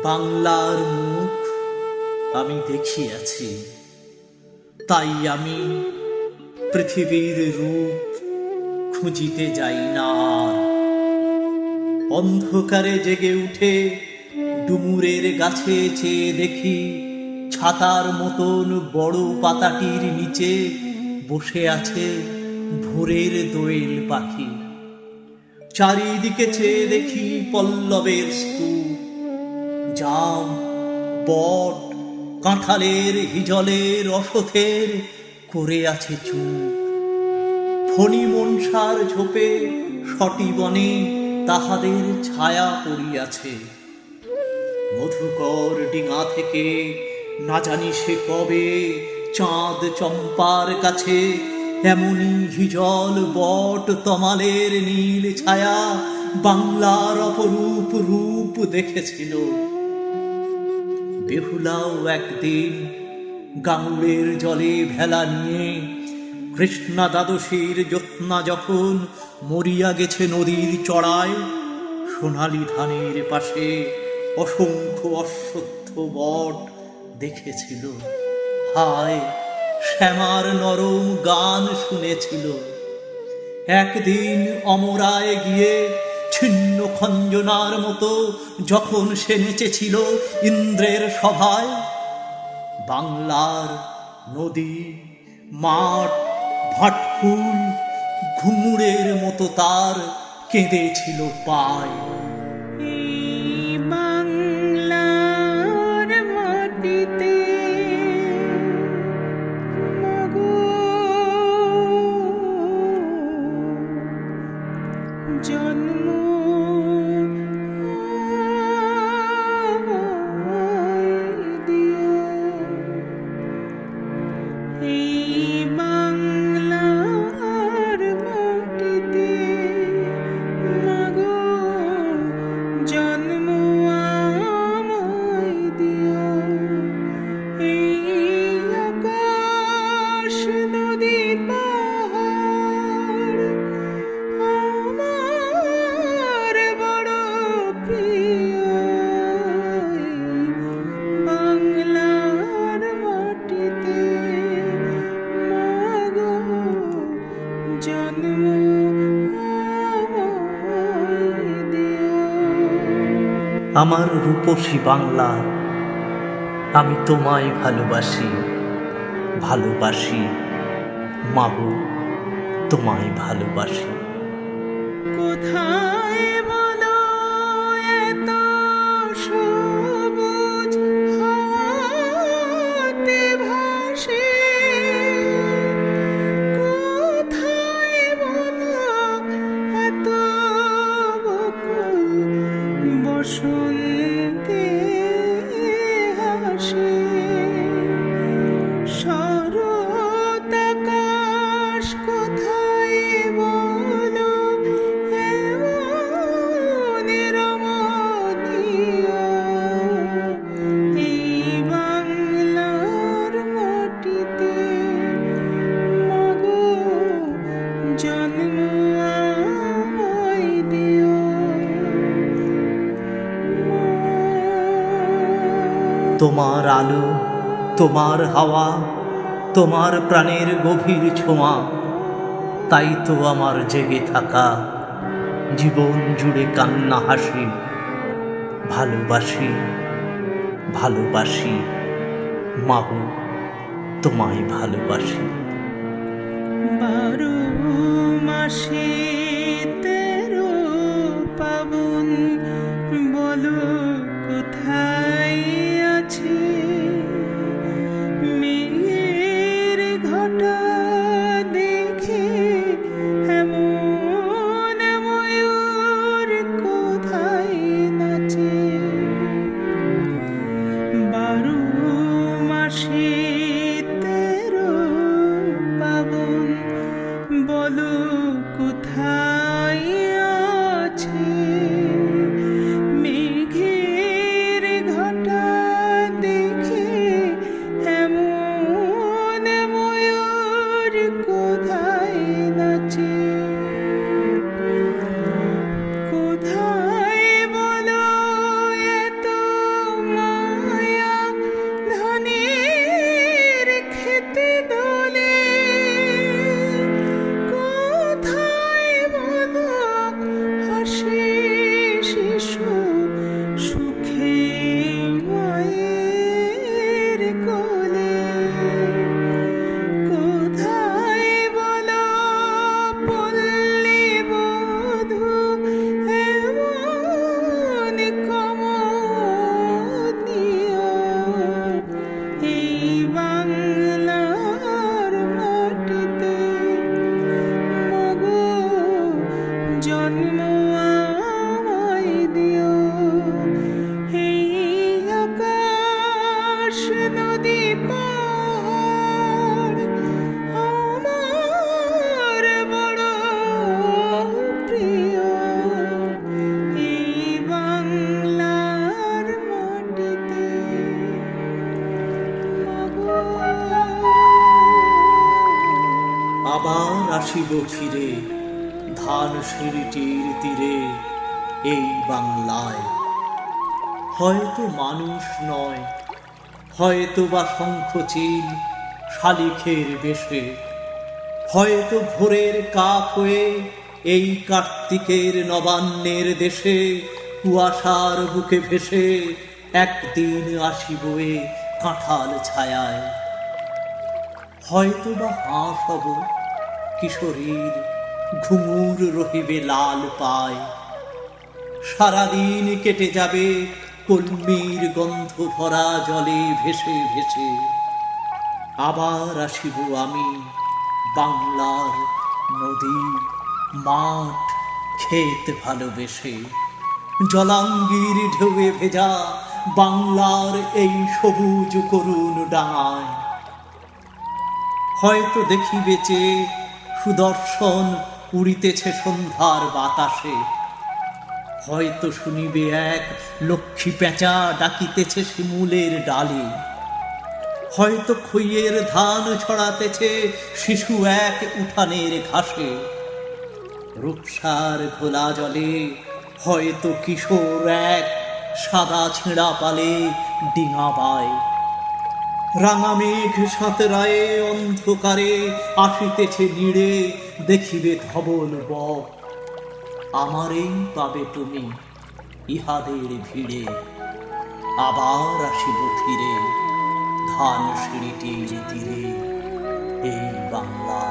বাংলার মুখ আমি দেখিয়াছি, তাই আমি পৃথিবীর রূপ খুঁজিতে যাই না আর। অন্ধকারে জেগে উঠে ডুমুরের গাছে চেয়ে দেখি, ছাতার মতন বড় পাতাটির নিচে বসে আছে ভোরের দোয়েল পাখি। চারিদিকে চেয়ে দেখি পল্লবের স্তূপ, জাম, বট, কাঁঠালের, হিজলের, অশথের করে আছে চুপ। ফণি মনসার ঝোপে সটিবনে তাহাদের ছায়া পড়িয়াছে। মধুকর ডিঙা থেকে না জানি সে কবে চাঁদ চম্পার কাছে এমনি হিজল, বট, তমালের নীল ছায়া বাংলার অপরূপ রূপ দেখেছিল। বেহুলাও একদিন গাঙুড়ের জলে ভেলা নিয়ে কৃষ্ণা দ্বাদশীর জ্যোৎস্না যখন মরিয়া গেছে নদীর চড়ায়, সোনালি ধানের পাশে অসংখ্য অশ্বত্থ বট দেখেছিল। হায়, শ্যামার নরম গান শুনেছিল। একদিন অমরায় গিয়ে ছিন্ন খঞ্জনার মতো যখন সে নেচেছিল ইন্দ্রের সভায়, বাংলার নদী, মাঠ, ভাটফুল ঘুঙুরের মতো তার কেঁদেছিল পায়। বাংলার মাটিতে জন্ম দিও, এই বাংলার মাটিতে মাগো জন্ম আমায় দিও। এই আকাশ, নদী, পাহাড় আমার বড় প্রিয়, বাংলার মাটিতে মাগো জন্ম আমায় দিও। আমার রূপসী বাংলা, আমি তোমায় ভালোবাসি, ভালোবাসি মাগো, তোমায় ভালোবাসি। কোথায় বলো এত সবুজ হাওয়াতে ভাসে, কোথায় বলো এত বকুল বসন্তে হাসে, শরৎ আকাশ কোথায় বলো এমন রমণীয়, এই বাংলার মাটিতে মাগো জন্ম আমায় দিও। তোমার আলো, তোমার হাওয়া, তোমার প্রাণের গভীর ছোঁয়া, তাই তো আমার জেগে থাকা জীবন জুড়ে কান্না হাসি। ভালোবাসি, ভালোবাসি মাগো, তোমায় ভালোবাসি। 12 মাসে 13 পাবন, বলো কোথায় আছে মেয়ের ঘটা দেখে এমন ময়ূর কোথায় নাচে। 12 মাসে 13 পাবন, বলো কোথায় জন্ম আমায় দিও। এই আকাশ নদী পাহাড় আমার বড় প্রিয়। এই বাংলার মাটিতে মাগো আবার আসিব ফিরে ধান সিঁড়িটির তীরে এই বাংলায়। হয়তো মানুষ নয়, হয়তো বা শঙ্খচিল শালিখের বেশে, হয়তো ভোরের কাক হয়ে এই কার্তিকের নবান্নের দেশে কুয়াশার বুকে ভেসে একদিন আসিব এ কাঁঠাল ছায়ায়। হয়তো বা হাঁস হব কিশোরীর ঘুঙুর রহিবে লাল পায়। সারাদিন কেটে যাবে কলমির গন্ধ ভরা জলে ভেসে ভেসে। আবার আসিব আমি বাংলার নদী মাঠ ক্ষেত ভালোবেসে। জলাঙ্গির ঢেউয়ে ভেজা বাংলার এই সবুজ করুণ ডাঙায়। হয়তো দেখিবে চেয়ে সুদর্শন উড়িতেছে সন্ধ্যার বাতাসে। হয়তো শুনিবে এক লক্ষ্মী পেঁচা ডাকিতেছে শিমুলের ডালে। হয়তো খইয়ের ধান ছড়াতেছে শিশু এক উঠানের ঘাসে। রূপসার ঘোলা জলে হয়তো কিশোর এক সাদা ছেঁড়া পালে ডিঙা বায়। রাঙা মেঘ সাঁতরায়ে অন্ধকারে আসিতেছে নীড়ে দেখিবে ধবল বক। আমারেই পাবে তুমি ইহাদের ভিড়ে। আবার আসিব ফিরে ধান সিঁড়িটির তীরে এই বাংলা।